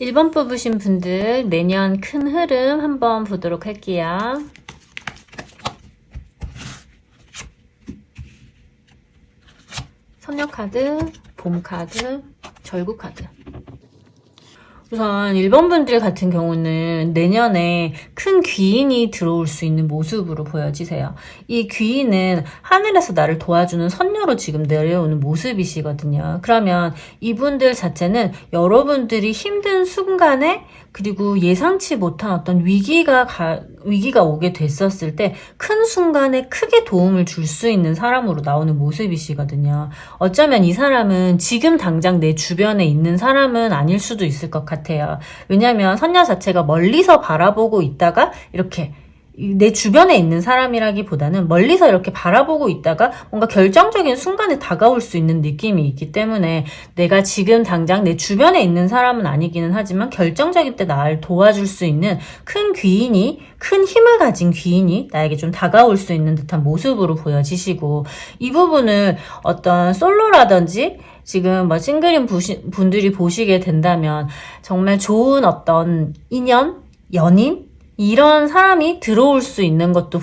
1번 뽑으신 분들 내년 큰 흐름 한번 보도록 할게요. 선녀 카드, 봄 카드, 절구 카드. 우선 1번 분들 같은 경우는 내년에 큰 귀인이 들어올 수 있는 모습으로 보여지세요. 이 귀인은 하늘에서 나를 도와주는 선녀로 지금 내려오는 모습이시거든요. 그러면 이분들 자체는 여러분들이 힘든 순간에 그리고 예상치 못한 어떤 위기가 오게 됐었을 때 큰 순간에 크게 도움을 줄 수 있는 사람으로 나오는 모습이시거든요. 어쩌면 이 사람은 지금 당장 내 주변에 있는 사람은 아닐 수도 있을 것 같아요. 왜냐하면 선녀 자체가 멀리서 바라보고 있다가 이렇게 내 주변에 있는 사람이라기보다는 멀리서 이렇게 바라보고 있다가 뭔가 결정적인 순간에 다가올 수 있는 느낌이 있기 때문에 내가 지금 당장 내 주변에 있는 사람은 아니기는 하지만 결정적인 때 나를 도와줄 수 있는 큰 귀인이, 큰 힘을 가진 귀인이 나에게 좀 다가올 수 있는 듯한 모습으로 보여지시고, 이 부분을 어떤 솔로라든지 지금 뭐 싱글인 분들이 보시게 된다면 정말 좋은 어떤 인연, 연인, 이런 사람이 들어올 수 있는 것도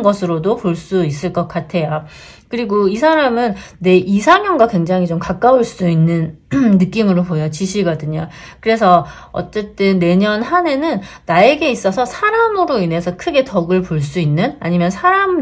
것으로도 볼 수 있을 것 같아요. 그리고 이 사람은 내 이상형과 굉장히 좀 가까울 수 있는 느낌으로 보여지시거든요. 그래서 어쨌든 내년 한 해는 나에게 있어서 사람으로 인해서 크게 덕을 볼 수 있는, 아니면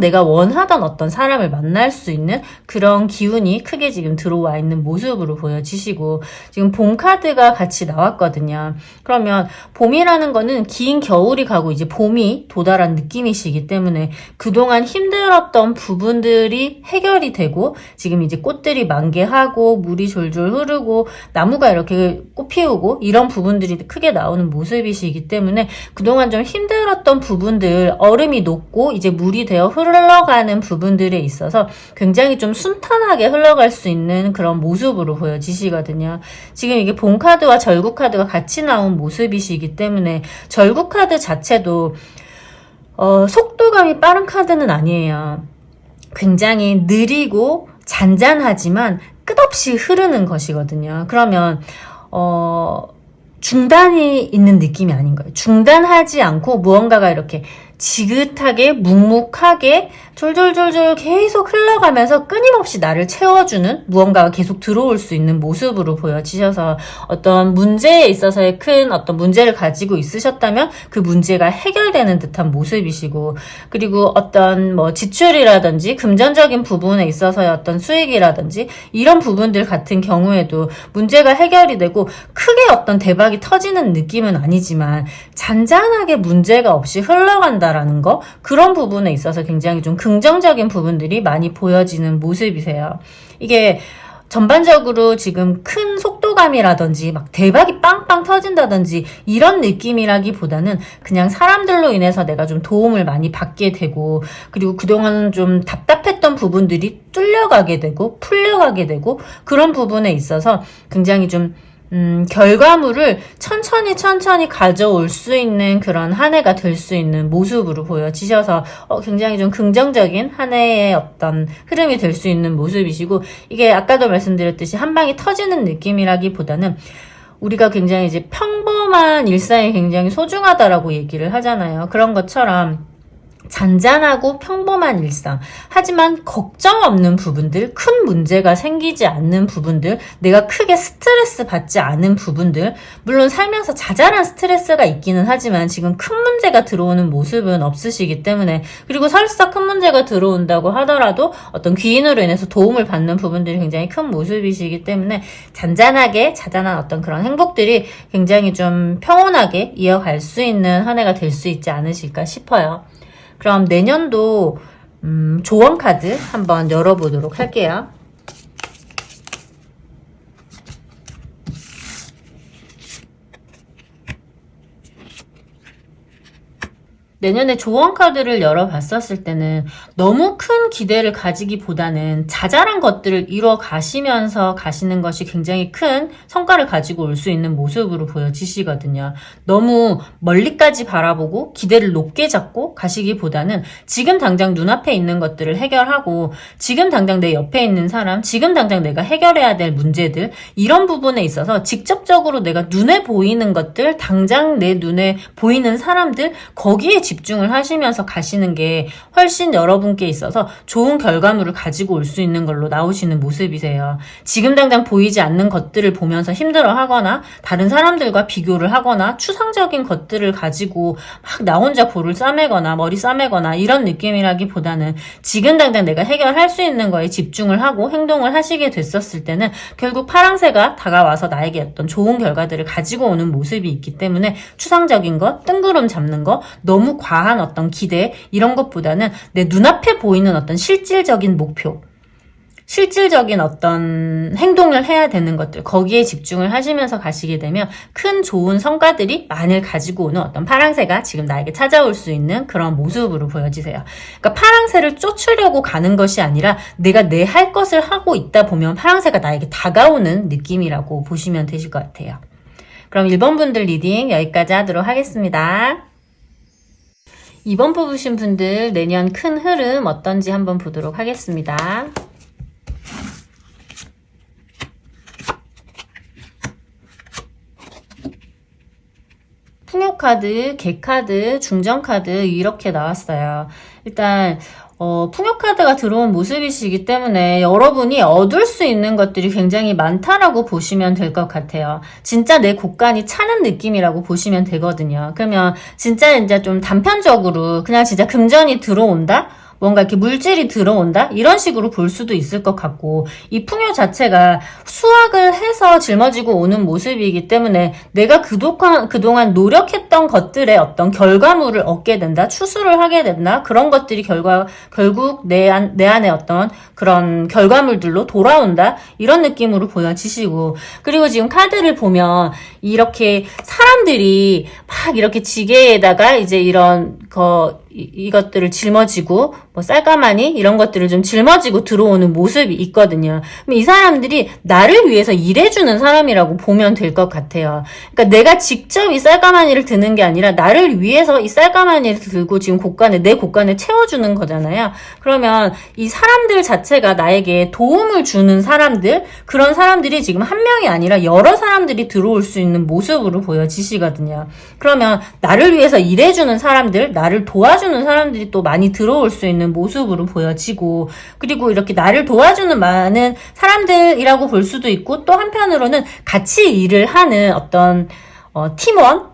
내가 원하던 어떤 사람을 만날 수 있는 그런 기운이 크게 지금 들어와 있는 모습으로 보여지시고, 지금 봄 카드가 같이 나왔거든요. 그러면 봄이라는 거는 긴 겨울이 가고 이제 봄이 도달한 느낌이시기 때문에 그동안 힘들었던 부분들이 해결이 되고, 지금 이제 꽃들이 만개하고 물이 졸졸 흐르고 나무가 이렇게 꽃 피우고 이런 부분들이 크게 나오는 모습이시기 때문에 그동안 좀 힘들었던 부분들, 얼음이 녹고 이제 물이 되어 흘러가는 부분들에 있어서 굉장히 좀 순탄하게 흘러갈 수 있는 그런 모습으로 보여지시거든요. 지금 이게 봄 카드와 절구 카드가 같이 나온 모습이시기 때문에 절구 카드 자체도 속도감이 빠른 카드는 아니에요. 굉장히 느리고 잔잔하지만 끝없이 흐르는 것이거든요. 그러면 중단이 있는 느낌이 아닌 거예요. 중단하지 않고 무언가가 이렇게 지긋하게 묵묵하게 졸졸졸졸 계속 흘러가면서 끊임없이 나를 채워주는 무언가가 계속 들어올 수 있는 모습으로 보여지셔서, 어떤 문제에 있어서의 큰 어떤 문제를 가지고 있으셨다면 그 문제가 해결되는 듯한 모습이시고, 그리고 어떤 뭐 지출이라든지 금전적인 부분에 있어서의 어떤 수익이라든지 이런 부분들 같은 경우에도 문제가 해결이 되고 크게 어떤 대박이 터지는 느낌은 아니지만 잔잔하게 문제가 없이 흘러간다라는 거, 그런 부분에 있어서 굉장히 좀 긍정적인 부분들이 많이 보여지는 모습이세요. 이게 전반적으로 지금 큰 속도감이라든지 막 대박이 빵빵 터진다든지 이런 느낌이라기보다는 그냥 사람들로 인해서 내가 좀 도움을 많이 받게 되고, 그리고 그동안 좀 답답했던 부분들이 뚫려가게 되고 풀려가게 되고, 그런 부분에 있어서 굉장히 좀 결과물을 천천히 가져올 수 있는 그런 한 해가 될 수 있는 모습으로 보여지셔서 굉장히 좀 긍정적인 한 해의 어떤 흐름이 될 수 있는 모습이시고, 이게 아까도 말씀드렸듯이 한 방에 터지는 느낌이라기보다는 우리가 굉장히 이제 평범한 일상이 굉장히 소중하다라고 얘기를 하잖아요. 그런 것처럼 잔잔하고 평범한 일상, 하지만 걱정 없는 부분들, 큰 문제가 생기지 않는 부분들, 내가 크게 스트레스 받지 않은 부분들, 물론 살면서 자잘한 스트레스가 있기는 하지만 지금 큰 문제가 들어오는 모습은 없으시기 때문에, 그리고 설사 큰 문제가 들어온다고 하더라도 어떤 귀인으로 인해서 도움을 받는 부분들이 굉장히 큰 모습이시기 때문에 잔잔하게 자잘한 어떤 그런 행복들이 굉장히 좀 평온하게 이어갈 수 있는 한 해가 될 수 있지 않으실까 싶어요. 그럼 내년도 조언 카드 한번 열어보도록 할게요. 내년에 조언 카드를 열어봤었을 때는 너무 큰 기대를 가지기보다는 자잘한 것들을 이뤄 가시면서 가시는 것이 굉장히 큰 성과를 가지고 올 수 있는 모습으로 보여지시거든요. 너무 멀리까지 바라보고 기대를 높게 잡고 가시기보다는 지금 당장 눈앞에 있는 것들을 해결하고 지금 당장 내 옆에 있는 사람, 지금 당장 내가 해결해야 될 문제들, 이런 부분에 있어서 직접적으로 내가 눈에 보이는 것들, 당장 내 눈에 보이는 사람들, 거기에 집중을 하시면서 가시는 게 훨씬 여러분께 있어서 좋은 결과물을 가지고 올 수 있는 걸로 나오시는 모습이세요. 지금 당장 보이지 않는 것들을 보면서 힘들어하거나 다른 사람들과 비교를 하거나 추상적인 것들을 가지고 막 나 혼자 볼을 싸매거나 머리 싸매거나 이런 느낌이라기보다는 지금 당장 내가 해결할 수 있는 거에 집중을 하고 행동을 하시게 됐었을 때는 결국 파랑새가 다가와서 나에게 어떤 좋은 결과들을 가지고 오는 모습이 있기 때문에 추상적인 것, 뜬구름 잡는 거, 너무 과한 어떤 기대, 이런 것보다는 내 눈앞에 보이는 어떤 실질적인 목표, 실질적인 어떤 행동을 해야 되는 것들, 거기에 집중을 하시면서 가시게 되면 큰 좋은 성과들이 많이 가지고 오는 어떤 파랑새가 지금 나에게 찾아올 수 있는 그런 모습으로 보여지세요. 그러니까 파랑새를 쫓으려고 가는 것이 아니라 내가 내 할 것을 하고 있다 보면 파랑새가 나에게 다가오는 느낌이라고 보시면 되실 것 같아요. 그럼 1번 분들 리딩 여기까지 하도록 하겠습니다. 2번 뽑으신 분들 내년 큰 흐름 어떤지 한번 보도록 하겠습니다. 풍요카드, 개카드, 중전카드 이렇게 나왔어요. 일단 풍요카드가 들어온 모습이시기 때문에 여러분이 얻을 수 있는 것들이 굉장히 많다라고 보시면 될 것 같아요. 진짜 내 곳간이 차는 느낌이라고 보시면 되거든요. 그러면 진짜 이제 좀 단편적으로 그냥 진짜 금전이 들어온다? 뭔가 이렇게 물질이 들어온다? 이런 식으로 볼 수도 있을 것 같고, 이 풍요 자체가 수확을 해서 짊어지고 오는 모습이기 때문에 내가 그동안 노력했던 것들의 어떤 결과물을 얻게 된다? 추수를 하게 된다? 그런 것들이 결국 내 안에 어떤 그런 결과물들로 돌아온다? 이런 느낌으로 보여지시고, 그리고 지금 카드를 보면 이렇게 사람들이 막 이렇게 지게에다가 이제 이것들을 жил머지고 뭐 쌀가마니 이런 것들을 좀 짊어지고 들어오는 모습이 있거든요. 그럼 이 사람들이 나를 위해서 일해주는 사람이라고 보면 될 것 같아요. 그러니까 내가 직접 이 쌀가마니를 드는 게 아니라 나를 위해서 이 쌀가마니를 들고 지금 내 곳간에 채워주는 거잖아요. 그러면 이 사람들 자체가 나에게 도움을 주는 사람들, 그런 사람들이 지금 한 명이 아니라 여러 사람들이 들어올 수 있는 모습으로 보여지시거든요. 그러면 나를 위해서 일해주는 사람들, 나를 도와주는 사람들이 또 많이 들어올 수 있는 모습으로 보여지고, 그리고 이렇게 나를 도와주는 많은 사람들이라고 볼 수도 있고, 또 한편으로는 같이 일을 하는 어떤 팀원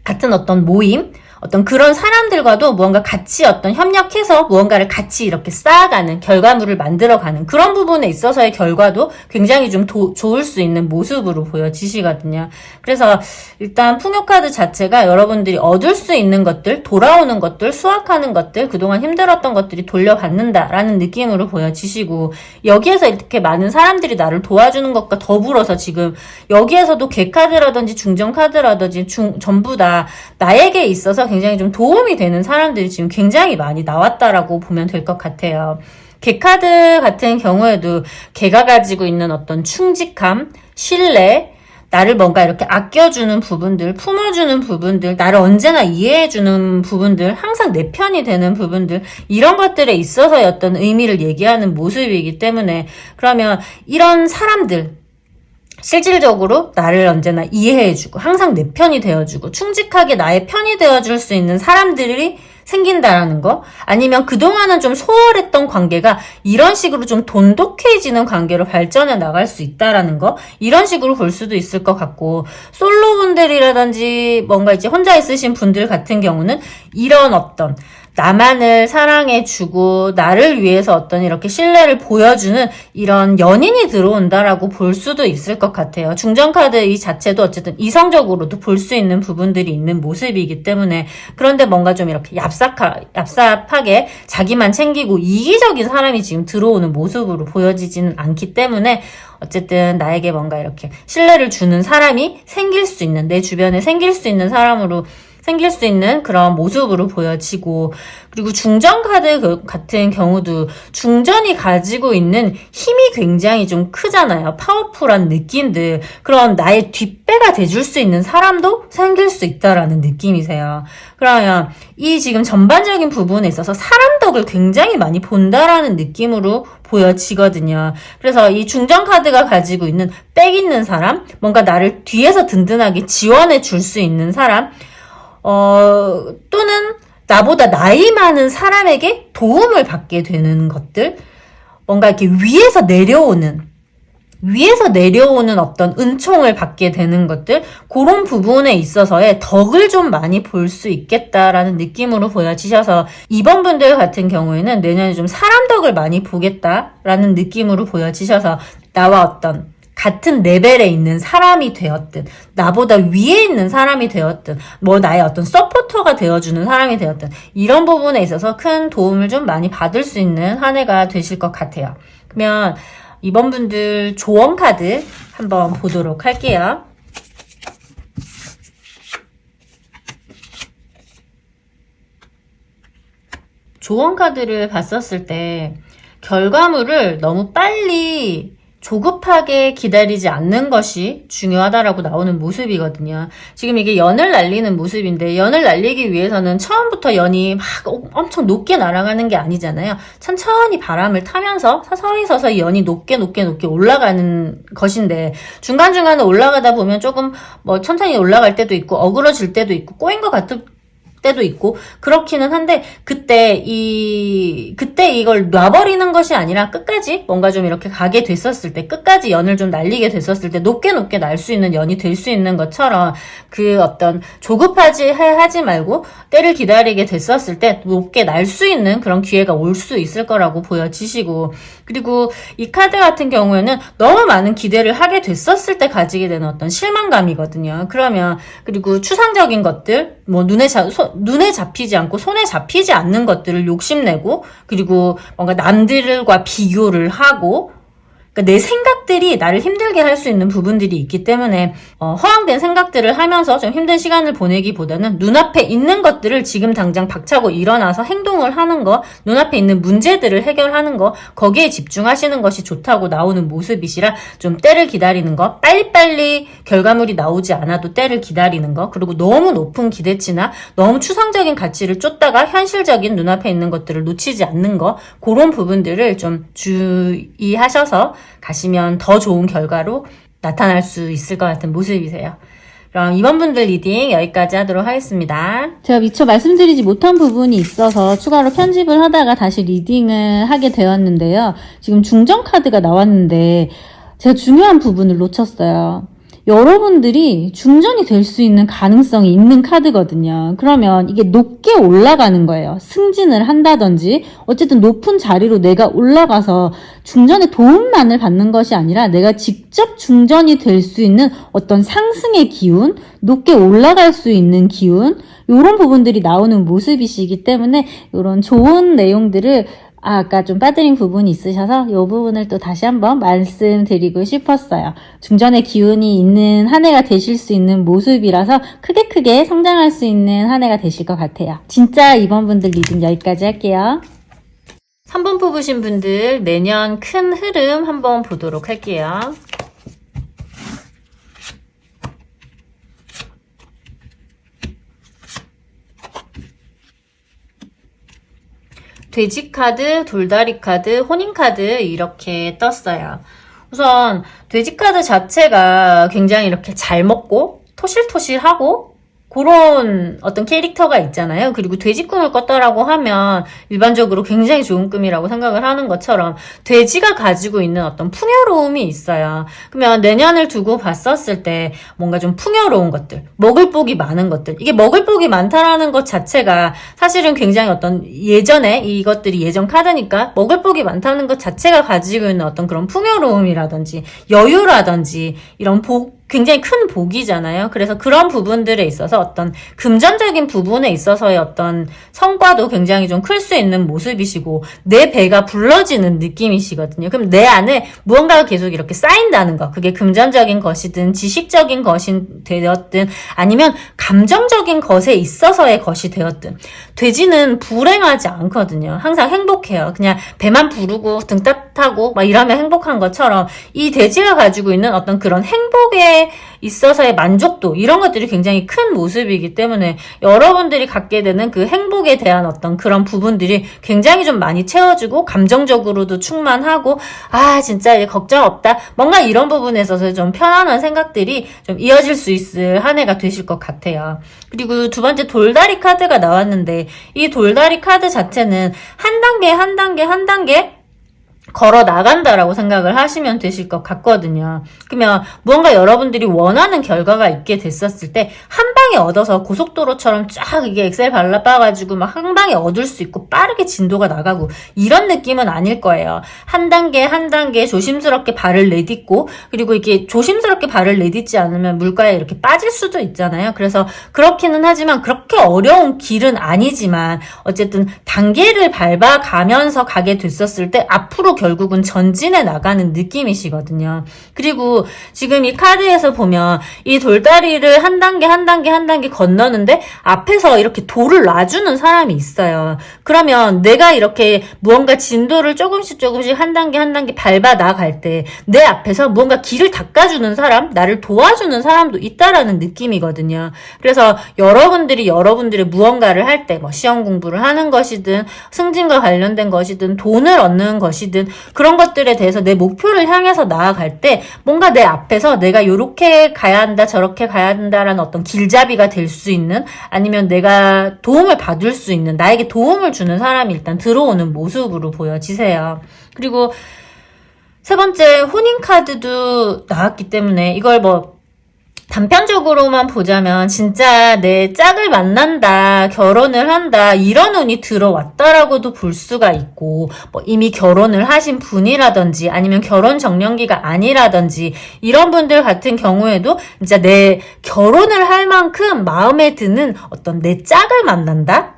같은 어떤 모임, 어떤 그런 사람들과도 무언가 같이 어떤 협력해서 무언가를 같이 이렇게 쌓아가는, 결과물을 만들어가는 그런 부분에 있어서의 결과도 굉장히 좀 좋을 수 있는 모습으로 보여지시거든요. 그래서 일단 풍요카드 자체가 여러분들이 얻을 수 있는 것들, 돌아오는 것들, 수확하는 것들, 그동안 힘들었던 것들이 돌려받는다라는 느낌으로 보여지시고, 여기에서 이렇게 많은 사람들이 나를 도와주는 것과 더불어서 지금 여기에서도 개카드라든지 중전카드라든지 전부 다 나에게 있어서 굉장히 좀 도움이 되는 사람들이 지금 굉장히 많이 나왔다라고 보면 될 것 같아요. 개카드 같은 경우에도 개가 가지고 있는 어떤 충직함, 신뢰, 나를 뭔가 이렇게 아껴주는 부분들, 품어주는 부분들, 나를 언제나 이해해주는 부분들, 항상 내 편이 되는 부분들, 이런 것들에 있어서의 어떤 의미를 얘기하는 모습이기 때문에, 그러면 이런 사람들, 실질적으로 나를 언제나 이해해주고 항상 내 편이 되어주고 충직하게 나의 편이 되어줄 수 있는 사람들이 생긴다라는 거, 아니면 그동안은 좀 소홀했던 관계가 이런 식으로 좀 돈독해지는 관계로 발전해 나갈 수 있다라는 거, 이런 식으로 볼 수도 있을 것 같고, 솔로분들이라든지 뭔가 이제 혼자 있으신 분들 같은 경우는 이런 어떤 나만을 사랑해주고 나를 위해서 어떤 이렇게 신뢰를 보여주는 이런 연인이 들어온다라고 볼 수도 있을 것 같아요. 중전카드 이 자체도 어쨌든 이성적으로도 볼 수 있는 부분들이 있는 모습이기 때문에, 그런데 뭔가 좀 이렇게 얍삽하게 자기만 챙기고 이기적인 사람이 지금 들어오는 모습으로 보여지지는 않기 때문에, 어쨌든 나에게 뭔가 이렇게 신뢰를 주는 사람이 생길 수 있는, 내 주변에 생길 수 있는 생길 수 있는 그런 모습으로 보여지고, 그리고 중전 카드 같은 경우도 중전이 가지고 있는 힘이 굉장히 좀 크잖아요. 파워풀한 느낌들. 그럼 나의 뒷배가 돼줄 수 있는 사람도 생길 수 있다라는 느낌이세요. 그러면 이 지금 전반적인 부분에 있어서 사람 덕을 굉장히 많이 본다라는 느낌으로 보여지거든요. 그래서 이 중전 카드가 가지고 있는 백 있는 사람, 뭔가 나를 뒤에서 든든하게 지원해 줄 수 있는 사람, 또는 나보다 나이 많은 사람에게 도움을 받게 되는 것들, 뭔가 이렇게 위에서 내려오는 어떤 은총을 받게 되는 것들, 그런 부분에 있어서의 덕을 좀 많이 볼 수 있겠다라는 느낌으로 보여지셔서, 이번 분들 같은 경우에는 내년에 좀 사람 덕을 많이 보겠다라는 느낌으로 보여지셔서, 나와 어떤 같은 레벨에 있는 사람이 되었든, 나보다 위에 있는 사람이 되었든, 뭐 나의 어떤 서포터가 되어주는 사람이 되었든, 이런 부분에 있어서 큰 도움을 좀 많이 받을 수 있는 한 해가 되실 것 같아요. 그러면 이번 분들 조언 카드 한번 보도록 할게요. 조언 카드를 봤었을 때 결과물을 너무 빨리 조급하게 기다리지 않는 것이 중요하다라고 나오는 모습이거든요. 지금 이게 연을 날리는 모습인데, 연을 날리기 위해서는 처음부터 연이 막 엄청 높게 날아가는 게 아니잖아요. 천천히 바람을 타면서 서서히 연이 높게 올라가는 것인데, 중간중간에 올라가다 보면 조금 뭐 천천히 올라갈 때도 있고 어그러질 때도 있고 꼬인 것 같은 때도 있고 그렇기는 한데, 그때 이걸 놔버리는 것이 아니라 끝까지 뭔가 좀 이렇게 가게 됐었을 때, 끝까지 연을 좀 날리게 됐었을 때 높게 날 수 있는 연이 될 수 있는 것처럼, 그 어떤 하지 말고 때를 기다리게 됐었을 때 높게 날 수 있는 그런 기회가 올 수 있을 거라고 보여지시고, 그리고 이 카드 같은 경우에는 너무 많은 기대를 하게 됐었을 때 가지게 되는 어떤 실망감이거든요. 그러면, 그리고 추상적인 것들, 뭐 눈에 잡히지 않고 손에 잡히지 않는 것들을 욕심내고, 그리고 뭔가 남들과 비교를 하고, 그러니까 내 생각들이 나를 힘들게 할 수 있는 부분들이 있기 때문에 허황된 생각들을 하면서 좀 힘든 시간을 보내기보다는 눈앞에 있는 것들을 지금 당장 박차고 일어나서 행동을 하는 거, 눈앞에 있는 문제들을 해결하는 거, 거기에 집중하시는 것이 좋다고 나오는 모습이시라, 좀 때를 기다리는 거, 빨리빨리 결과물이 나오지 않아도 때를 기다리는 거, 그리고 너무 높은 기대치나 너무 추상적인 가치를 쫓다가 현실적인 눈앞에 있는 것들을 놓치지 않는 거, 그런 부분들을 좀 주의하셔서 가시면 더 좋은 결과로 나타날 수 있을 것 같은 모습이세요. 그럼 이번 분들 리딩 여기까지 하도록 하겠습니다. 제가 미처 말씀드리지 못한 부분이 있어서 추가로 편집을 하다가 다시 리딩을 하게 되었는데요. 지금 중전 카드가 나왔는데 제가 중요한 부분을 놓쳤어요. 여러분들이 중전이 될 수 있는 가능성이 있는 카드거든요. 그러면 이게 높게 올라가는 거예요. 승진을 한다든지 어쨌든 높은 자리로 내가 올라가서 중전의 도움만을 받는 것이 아니라 내가 직접 중전이 될 수 있는 어떤 상승의 기운, 높게 올라갈 수 있는 기운, 이런 부분들이 나오는 모습이시기 때문에 이런 좋은 내용들을 아까 좀 빠뜨린 부분이 있으셔서 이 부분을 또 다시 한번 말씀드리고 싶었어요. 중전의 기운이 있는 한 해가 되실 수 있는 모습이라서 크게 성장할 수 있는 한 해가 되실 것 같아요. 진짜 이번 분들 리딩 여기까지 할게요. 3번 뽑으신 분들 내년 큰 흐름 한번 보도록 할게요. 돼지 카드, 돌다리 카드, 혼인 카드 이렇게 떴어요. 우선 돼지 카드 자체가 굉장히 이렇게 잘 먹고 토실토실하고 그런 어떤 캐릭터가 있잖아요. 그리고 돼지 꿈을 꿨다라고 하면 일반적으로 굉장히 좋은 꿈이라고 생각을 하는 것처럼 돼지가 가지고 있는 어떤 풍요로움이 있어요. 그러면 내년을 두고 봤었을 때 뭔가 좀 풍요로운 것들, 먹을 복이 많은 것들, 이게 먹을 복이 많다라는 것 자체가 사실은 굉장히 어떤 예전에 이것들이 예전 카드니까 먹을 복이 많다는 것 자체가 가지고 있는 어떤 그런 풍요로움이라든지 여유라든지 이런 복, 굉장히 큰 복이잖아요. 그래서 그런 부분들에 있어서 어떤 금전적인 부분에 있어서의 어떤 성과도 굉장히 좀 클 수 있는 모습이시고 내 배가 불러지는 느낌이시거든요. 그럼 내 안에 무언가가 계속 이렇게 쌓인다는 거. 그게 금전적인 것이든 지식적인 것이 되었든 아니면 감정적인 것에 있어서의 것이 되었든 돼지는 불행하지 않거든요. 항상 행복해요. 그냥 배만 부르고 등 따뜻하고 막 이러면 행복한 것처럼 이 돼지가 가지고 있는 어떤 그런 행복에 있어서의 만족도 이런 것들이 굉장히 큰 모습이기 때문에 여러분들이 갖게 되는 그 행복에 대한 어떤 그런 부분들이 굉장히 좀 많이 채워지고 감정적으로도 충만하고 아 진짜 이제 걱정 없다 뭔가 이런 부분에 있어서 좀 편안한 생각들이 좀 이어질 수 있을 한 해가 되실 것 같아요. 그리고 두 번째 돌다리 카드가 나왔는데 이 돌다리 카드 자체는 한 단계 한 단계 한 단계 걸어 나간다라고 생각을 하시면 되실 것 같거든요. 그러면 무언가 여러분들이 원하는 결과가 있게 됐었을 때 한 방에 얻어서 고속도로처럼 쫙 이게 엑셀 발라봐가지고 막 한 방에 얻을 수 있고 빠르게 진도가 나가고 이런 느낌은 아닐 거예요. 한 단계 한 단계 조심스럽게 발을 내딛고 그리고 이게 조심스럽게 발을 내딛지 않으면 물가에 이렇게 빠질 수도 있잖아요. 그래서 그렇기는 하지만 그렇게 어려운 길은 아니지만 어쨌든 단계를 밟아가면서 가게 됐었을 때 앞으로 결국은 전진해 나가는 느낌이시거든요. 그리고 지금 이 카드에서 보면 이 돌다리를 한 단계 한 단계 한 단계 건너는데 앞에서 이렇게 돌을 놔주는 사람이 있어요. 그러면 내가 이렇게 무언가 진도를 조금씩 한 단계 한 단계 밟아 나갈 때 내 앞에서 무언가 길을 닦아주는 사람, 나를 도와주는 사람도 있다라는 느낌이거든요. 그래서 여러분들이 여러분들의 무언가를 할 때 뭐 시험 공부를 하는 것이든 승진과 관련된 것이든 돈을 얻는 것이든 그런 것들에 대해서 내 목표를 향해서 나아갈 때 뭔가 내 앞에서 내가 요렇게 가야 한다 저렇게 가야 한다라는 어떤 길잡이가 될 수 있는 아니면 내가 도움을 받을 수 있는 나에게 도움을 주는 사람이 일단 들어오는 모습으로 보여지세요. 그리고 세 번째 혼인 카드도 나왔기 때문에 이걸 뭐 단편적으로만 보자면 진짜 내 짝을 만난다, 결혼을 한다 이런 운이 들어왔다라고도 볼 수가 있고 뭐 이미 결혼을 하신 분이라든지 아니면 결혼 정년기가 아니라든지 이런 분들 같은 경우에도 진짜 내 결혼을 할 만큼 마음에 드는 어떤 내 짝을 만난다?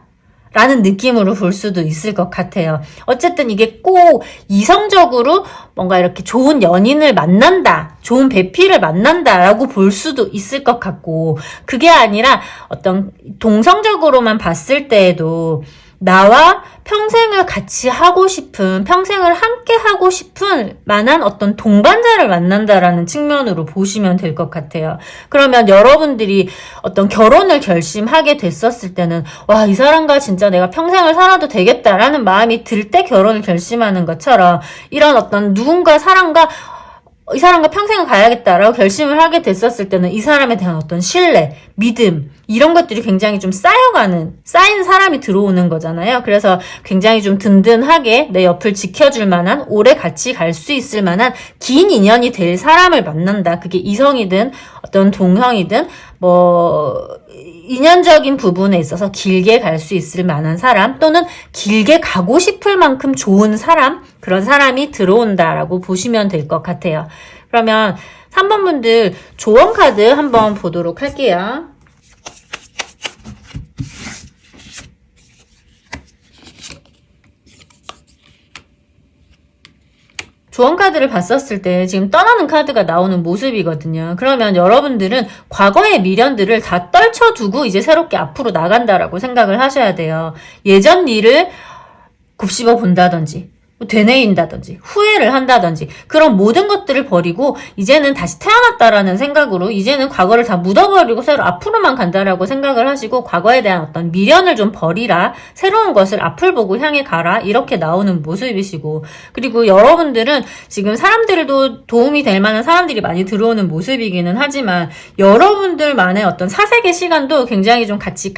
라는 느낌으로 볼 수도 있을 것 같아요. 어쨌든 이게 꼭 이성적으로 뭔가 이렇게 좋은 연인을 만난다, 좋은 배필을 만난다라고 볼 수도 있을 것 같고 그게 아니라 어떤 동성적으로만 봤을 때에도 나와 평생을 같이 하고 싶은, 평생을 함께 하고 싶은 만한 어떤 동반자를 만난다라는 측면으로 보시면 될 것 같아요. 그러면 여러분들이 어떤 결혼을 결심하게 됐었을 때는 와, 이 사람과 진짜 내가 평생을 살아도 되겠다라는 마음이 들 때 결혼을 결심하는 것처럼 이런 어떤 누군가 사람과 이 사람과 평생을 가야겠다라고 결심을 하게 됐었을 때는 이 사람에 대한 어떤 신뢰, 믿음 이런 것들이 굉장히 좀 쌓인 사람이 들어오는 거잖아요. 그래서 굉장히 좀 든든하게 내 옆을 지켜줄 만한 오래 같이 갈 수 있을 만한 긴 인연이 될 사람을 만난다. 그게 이성이든 어떤 동성이든 뭐 인연적인 부분에 있어서 길게 갈 수 있을 만한 사람 또는 길게 가고 싶을 만큼 좋은 사람 그런 사람이 들어온다라고 보시면 될 것 같아요. 그러면 3번 분들 조언 카드 한번 보도록 할게요. 조언 카드를 봤었을 때 지금 떠나는 카드가 나오는 모습이거든요. 그러면 여러분들은 과거의 미련들을 다 떨쳐두고 이제 새롭게 앞으로 나간다라고 생각을 하셔야 돼요. 예전 일을 곱씹어 본다든지 되뇌인다든지 후회를 한다든지 그런 모든 것들을 버리고 이제는 다시 태어났다라는 생각으로 이제는 과거를 다 묻어버리고 새로 앞으로만 간다라고 생각을 하시고 과거에 대한 어떤 미련을 좀 버리라 새로운 것을 앞을 보고 향해 가라 이렇게 나오는 모습이시고 그리고 여러분들은 지금 사람들도 도움이 될 만한 사람들이 많이 들어오는 모습이기는 하지만 여러분들만의 어떤 사색의 시간도 굉장히 좀 같이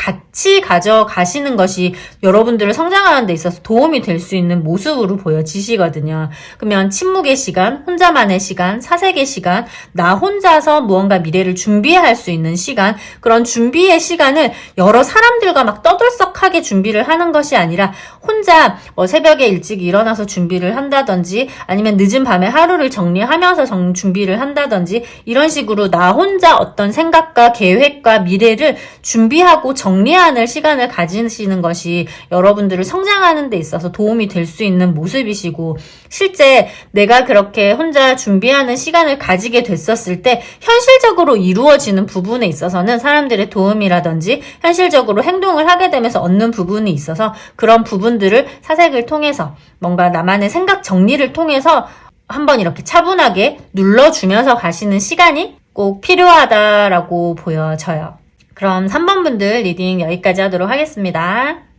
가져가시는 것이 여러분들을 성장하는 데 있어서 도움이 될 수 있는 모습으로 보여요. 보여지시거든요. 그러면 침묵의 시간, 혼자만의 시간, 사색의 시간, 나 혼자서 무언가 미래를 준비할 수 있는 시간, 그런 준비의 시간을 여러 사람들과 막 떠들썩하게 준비를 하는 것이 아니라 혼자 새벽에 일찍 일어나서 준비를 한다든지 아니면 늦은 밤에 하루를 정리하면서 준비를 한다든지 이런 식으로 나 혼자 어떤 생각과 계획과 미래를 준비하고 정리하는 시간을 가지시는 것이 여러분들을 성장하는 데 있어서 도움이 될 수 있는 모습이시고, 실제 내가 그렇게 혼자 준비하는 시간을 가지게 됐었을 때 현실적으로 이루어지는 부분에 있어서는 사람들의 도움이라든지 현실적으로 행동을 하게 되면서 얻는 부분이 있어서 그런 부분들을 사색을 통해서 뭔가 나만의 생각 정리를 통해서 한번 이렇게 차분하게 눌러주면서 가시는 시간이 꼭 필요하다라고 보여져요. 그럼 3번 분들 리딩 여기까지 하도록 하겠습니다.